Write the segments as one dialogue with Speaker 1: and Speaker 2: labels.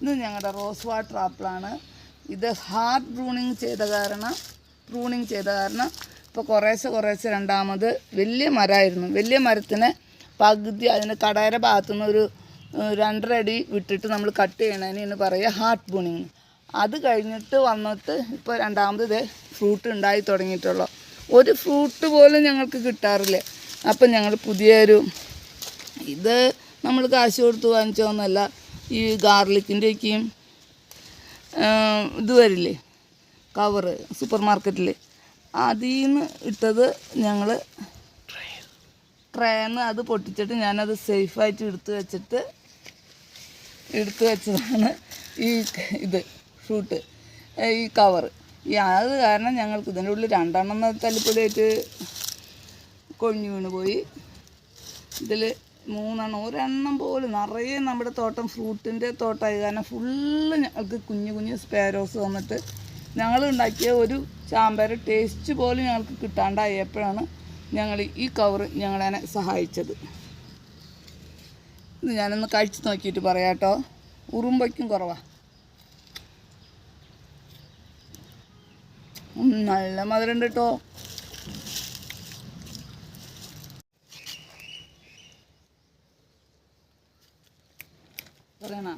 Speaker 1: ഇത് ഞങ്ങളുടെ rose water ആപ്പിളാണ്. ഇത് ഹാർഡ് പ്രൂണിങ് ചെയ്ത കാരണം ഇപ്പോൾ കുറേശ്ശെ രണ്ടാമത് വലിയ മരമായിരുന്നു. വലിയ മരത്തിന് പകുതി അതിന് കടയുടെ ഭാഗത്തുനിന്ന് ഒരു 2.5 അടി വിട്ടിട്ട് നമ്മൾ കട്ട് ചെയ്യണതിന് പറയുക ഹാർഡ് പ്രൂണിങ്. അത് കഴിഞ്ഞിട്ട് വന്നിട്ട് ഇപ്പോൾ രണ്ടാമത് ഇത് ഫ്രൂട്ട് ഉണ്ടായി തുടങ്ങിയിട്ടുള്ളൂ. ഒരു ഫ്രൂട്ട് പോലും ഞങ്ങൾക്ക് കിട്ടാറില്ല. അപ്പം ഞങ്ങൾ പുതിയൊരു ഇത് നമ്മൾ കാശ് കൊടുത്ത് വാങ്ങിച്ചോന്നല്ല, ഈ ഗാർലിക്കിൻ്റെയൊക്കെയും ഇത് വരില്ലേ കവറ് സൂപ്പർ മാർക്കറ്റിൽ, അതിൽ നിന്ന് ഇട്ടത് ഞങ്ങൾ ട്രേന്ന് അത് പൊട്ടിച്ചിട്ട് ഞാനത് സേഫായിട്ട് എടുത്തു വെച്ചതാണ് ഈ ഇത് ഫ്രൂട്ട് ഈ കവറ്. അത് കാരണം ഞങ്ങൾക്ക് ഇതിൻ്റെ ഉള്ളിൽ 2 എണ്ണം തല്ലിപ്പൊടിയായിട്ട് കൊഴിഞ്ഞു വീണ് പോയി. ഇതിൽ 3 എണ്ണം, 1 എണ്ണം പോലും നിറയെ നമ്മുടെ തോട്ടം ഫ്രൂട്ടിൻ്റെ തോട്ടമായി കാരണം ഫുള്ള് ഞങ്ങൾക്ക് കുഞ്ഞു സ്പാരോസ് വന്നിട്ട് ഞങ്ങൾ ഉണ്ടാക്കിയ ഒരു ചാമ്പര ടേസ്റ്റ് പോലും ഞങ്ങൾക്ക് കിട്ടാണ്ടായപ്പോഴാണ് ഞങ്ങൾ ഈ കവറ് ഞങ്ങളതിനെ സഹായിച്ചത്. ഇത് ഞാനൊന്ന് കഴിച്ച് നോക്കിയിട്ട് പറയാം കേട്ടോ. ഉറുമ്പയ്ക്കും കുറവാണ്, നല്ല മധുരമുണ്ട് കേട്ടോ. പറയണ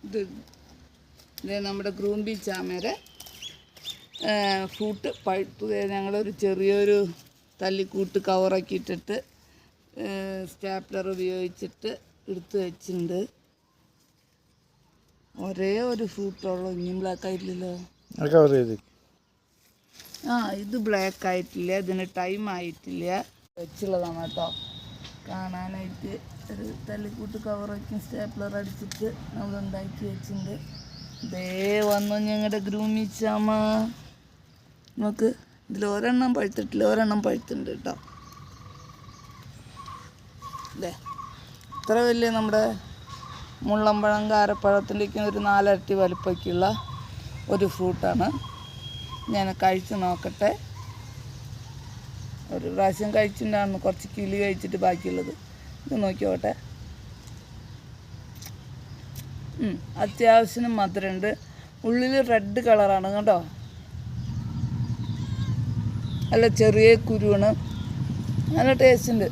Speaker 1: ഇത് നമ്മുടെ ഗ്രൂംബി ചാമര ഫ്രൂട്ട് പഴുപ്പ് ഞങ്ങളൊരു ചെറിയൊരു തല്ലിക്കൂട്ട് കവറൊക്കെ ഇട്ടിട്ട് സ്റ്റാപ്ലർ ഉപയോഗിച്ചിട്ട് എടുത്ത് വെച്ചിട്ടുണ്ട്. ഒരേ ഒരു ഫ്രൂട്ടുള്ളൂ, ഇനിയും ബ്ലാക്ക് ആയിട്ടില്ലല്ലോ. ഇത് ബ്ലാക്ക് ആയിട്ടില്ല, ഇതിന് ടൈം ആയിട്ടില്ല. വെച്ചുള്ളതാണ് കേട്ടോ. കാണാനായിട്ട് ഒരു തല്ലിക്കൂട്ട് കവറൊക്കെ സ്റ്റാപ്ലർ അടിച്ചിട്ട് നമ്മൾ ഉണ്ടാക്കി വെച്ചിട്ടുണ്ട്. ദേ വന്നു ഞങ്ങളുടെ ഗ്രൂമി ചാമ. നമുക്ക് ഇതിൽ 1 എണ്ണം പഴുത്തിട്ടില്ല, 1 എണ്ണം പഴുത്തുണ്ട് കേട്ടോ. അല്ലേ ഇത്ര വലിയ നമ്മുടെ മുള്ളമ്പഴം കാരപ്പഴത്തിൻ്റെയൊക്കെ ഒരു 4 ഇരട്ടി വലുപ്പമൊക്കെയുള്ള ഒരു ഫ്രൂട്ടാണ്. ഞാൻ കഴിച്ച് നോക്കട്ടെ. ഒരു പ്രാവശ്യം കഴിച്ചിട്ടുണ്ടായിരുന്നു, കുറച്ച് കിളി കഴിച്ചിട്ട് ബാക്കിയുള്ളത്. ഇത് നോക്കിയോട്ടെ. അത്യാവശ്യം മധുരമുണ്ട്. ഉള്ളിൽ റെഡ് കളറാണ് കേട്ടോ. നല്ല ചെറിയ കുരുവാണ്, നല്ല ടേസ്റ്റ് ഉണ്ട്.